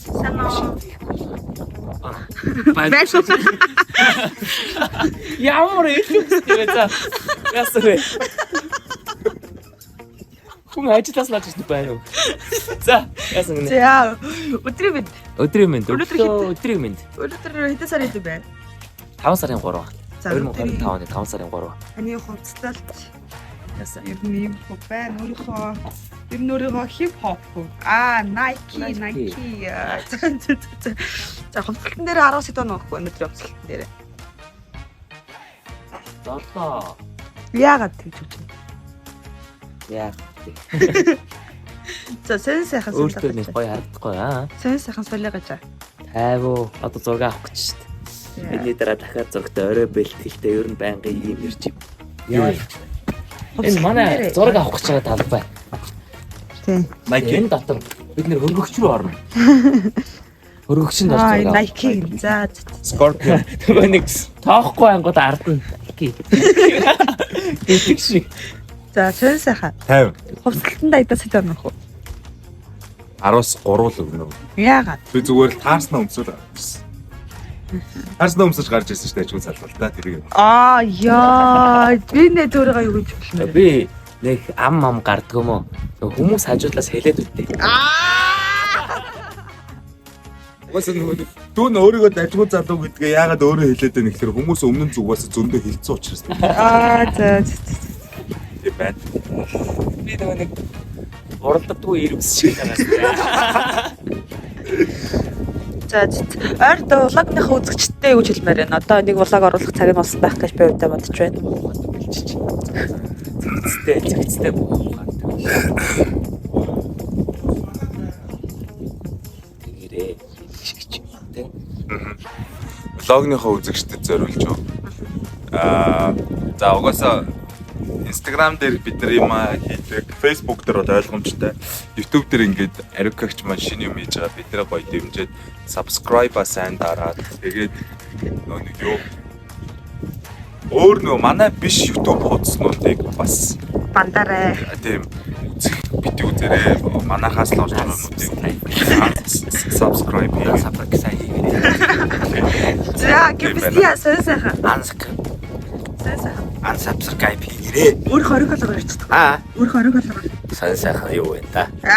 Санаа. Байшаа. Ямар илүүстэй за. Ясвэ. Хүн ажиллаас лаж ирсэн байна уу? За, яасан гэнэ. За, өдрийн мэд. Өдрийн мэд. Өдрийн мэд. Өнөөдөр хэдэн сар идэв бэ? 5 сарын 3. За, 2025 оны 5 сарын 3. Таны хувцасталт Яасан. ер нь юм хөө байна. Өөрийнхөө хип хоп. Nike. За, хувцасталтан дээр 10 сэдв нөхгүй өнөөдөр хувцасталтан дээр. Долоо. Яагаад тэгж үгүй. Яа. За, сайхан Өөртөө нэг гоё харагдахгүй аа. сайхан солиогооч. Тайвуу. Одоо зураг авах гэж шүү дээ. Бидний дараа дахиад зургтай орой бэлтгэлтэй ер нь байнгын юм ирж юм. Яа. Энэ манай зураг авах гэж байгаа талбай. Тийм. Энэ дотор бид нэр хөргөгч рүү орно. Хөргөгчөнд орж байгаа. Nike. За. Scorpion. Тэгээ нэг тоохгүй ангууд ардна. Их шиг. За, сайхан. 50. Хувцасталтанд айдаа сэдв нөхгүй. 10-аас 3 л өгнө. Яагаад? Би зүгээр л таарснаа өмсөөл авчихсан. Таарснаа өмсөж гарч ирсэн шүү дээ ажгүй залбалтаа тэрийг. Яа, би нэ өөрийгөө юу гэж хэлнэ. Би нэг ам гардг юм уу? Хүмүүс хажуудлаас хэлээд үтээ. Уус нэг дүүн өөрийгөө ажгүй залуу гэдгээ яагаад өөрөө хэлээд байна гэхээр хүмүүс өмнө нь зүгээс зөндөө хэлсэн учраас. За. Тийм байна. Би нэг уралдаггүй ирвс шиг байгаа. За. Ойрд влагныхаа үзэгчтэй юу гэж хэлмээр байна. Одоо нэг влог оруулах цаг нь болсон байх гэж би өвдө бодож байна. Зэгцтэй буугаад. Тэгэрээ шиг тийм. Влогныхоо үзэгчдэд зориулж юу. За угаасаа Instagram дээр бид нар юм хийдэг, Facebook дээр бол ойлгомжтой. YouTube дээр ингээд Арикагч маань шинэ юм хийж байгаа. Бид нэр гоё дэмжиж subscribe-а сайн дараад тэгээд нэг юу өөр нөө манай биш YouTube хуудснуудыг бас Бандараа. тийм бити үзээрэй. Манайхаас л орж байгаа юмнуудыг subscribe хийгээ. Сайн хийгээрэй. За, гэвчээ сайхан. Сайхан. Unsubscribe хийгээрэй. Өөр хориг болгоо ирчихдэг. Өөр хориг болгоо. Сайхан юу вэ та? За.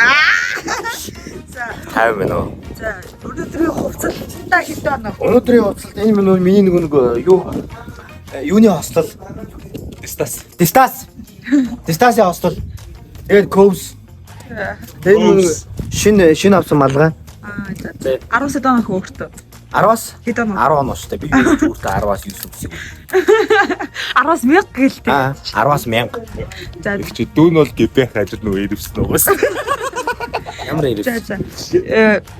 50 минут. За, өнөөдрийн хувцалтандаа хэдэн оноо? Өнөөдрийн хувцалт энэ минут миний нэг юу юуны хослол Дистасын хослол. Тэгээд Coves. Тэгээд шинэ авсан малгай. За. 10 сэдв оноо өөртөө. 10-аас Хэдэн 10 он шүү дээ. Би өөртөө 10-аас 9 үсэг. 10-аас 1000 гэлтэй. 10-аас 1000. За. Чи дүүн бол гибэх ажил нөө ирвсэн угаас. Ямар ирвс? За.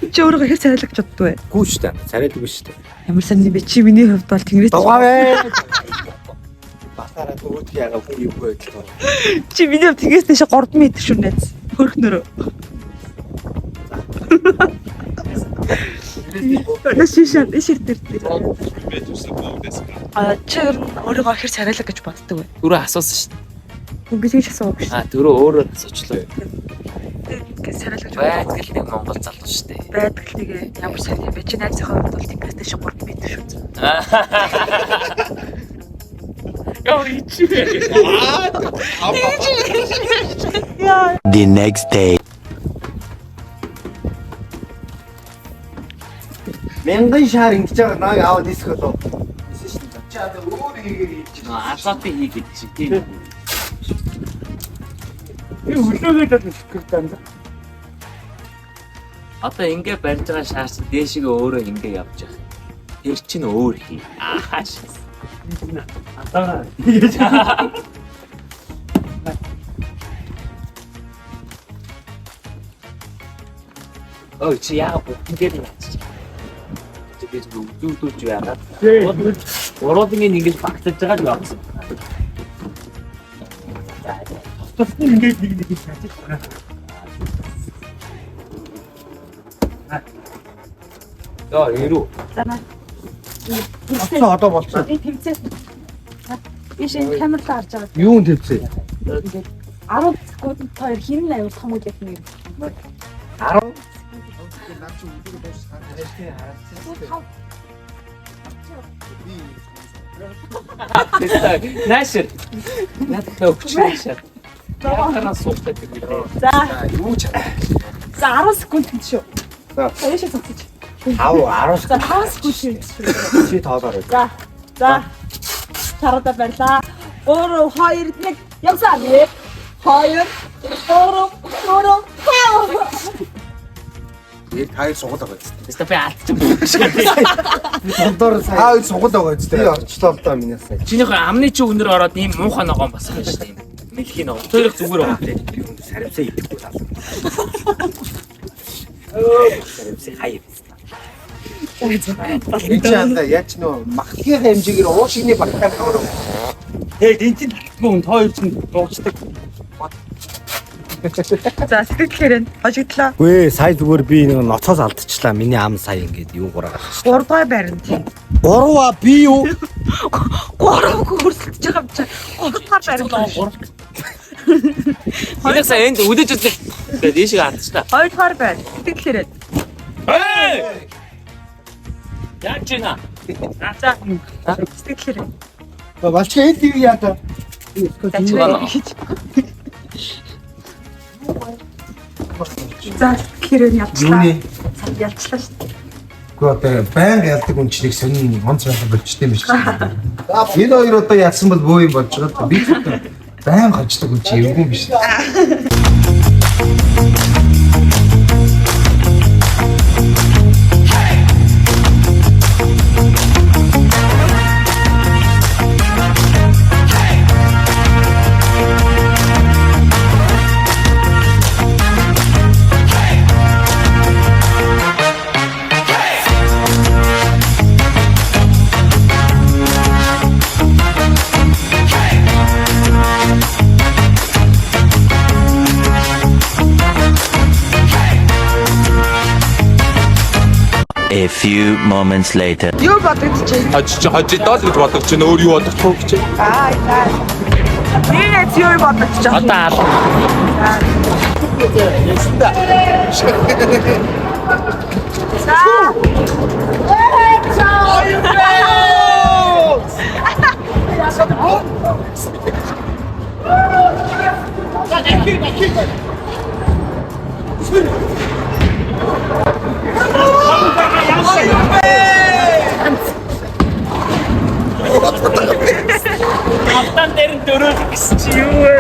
Чи өөрөө хэр царайлах гэж боддгоо вэ? Гүү шүү дээ. Царайдаг биш шүү дээ. Ямар сони би чи миний хувьд бол тэнгэрээс Дугавэ. Батараа төгөөд яагаад хүн юу вэ гэдэг. чи миний хувьд тэнгэрээс дэше 3 м шүү найз. Хөрхнөрөө. Нэшишээ дээр. Чи өөрийгөө хэр царайлах гэж боддог вэ? Түрүү асуусан шүү дээ. Үгүй гэж асуув шүү. Түрүү өөрөө асуучлаа. Ингээд царайлах гэж Байдаг л нэг Монгол залуу шүү дээ. байдаг л тэгээ ямар сайн юм бэ? Чи найзынхаа хувьд бол тэнгэрээс дэше 3 м шүү. Яа ичи. Яа. The next day. Мянган шаар ингэж байгаа нааг аваад диск болоо. Чи одоо өөр хийгээ хийж байна. Асаатын хийгээд чи тийм. Би хөлөөгөө дэх гэж Одоо ингэ барьж байгаа шаарч дээшгээ өөрөө ингэ явж байгаа. Тэр чинь өөр хий. Ааш. атаа. Ой чи яа ингэж яач. Тэгээд зүгдүүлж яагаад. Уруудын ингэж багтаж байгаа л байна. Тусны ингэж нэг хийж байгаа. Яа яруу. Болцоо одоо болцоо. Би тэмцээ. Биш энэ камерлаа харж байгаа. Юунд төвцөө? Ингээд 10 секунд хоёр хин аюул том үйл явдал нэг. 10 Наад чи үлгэр дуусах хараа. Наашир. Надад өгч наашир. Яагаад суухтай гэдэг вэ? За. Юу ч. За 10 секунд хийн шүү. За. Яашаа цогцож. 10 За 5 секунд хийн шүү. чи тоолоорой. За. За. Чарада барьлаа. 3 2 1 явсаа. 1 2 3 4 Яг таяр сугал байгаа зү. Тэстэ би алдчих. Дондор сая сугал байгаа зү. Би орчлоо л доо миний сая. Чинийх амны чи өнөр ороод ийм муухай ногоон бас байна шүү дээ. Мэлхийн ногоон. Хоёрыг зүгээр байгаа тийм. Саривсаа идэхгүй тал. Саривсаа хаяа. Энэ ч анда яач нөө махтгийн хэмжээгээр уушигны багтаа байгаа. Тэгээд энэ чинь татгүй хоёр чинь дуучдаг. За сэтгэлээр нь хожигдлаа. Гүй сая зүгээр би нэг ноцоос алдчихлаа. Миний ам сая ингээд юу гураагаад. 3 дахь барина тийм. 3-аа би юу? 3 хөрсөлдөж байгаа юм чи. 3 дахь барина. Хоёрыг сая энд үдэж үзлээ. Тэгээд ийшээ алдчихлаа. 2 дахь байна. Сэтгэлээр. Яаж ч ийна. За. Сэтгэлээр. Балчга энэ тийм яа та. За тэгэхээр явчлаа. Юуны Ялчлаа шүү дээ. гоо одоо байнга ялдаг үнчлийг сонин онц байх болчтой юм биш. Энэ хоёр одоо ялсан бол бөө юм болж байгаа. Би байнга хождог үн чи эвгүй биш. A few moments later. Юу бодогдож байна? Хожидоо л гэж бодож чинь өөр юу бодох вэ гэж. Нэг юу бодогдож байна? Одоо автан дээр нь дөрөв гэсэн чи юу вэ?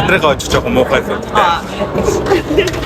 Тэрийг очиж жоохон муухай л үү.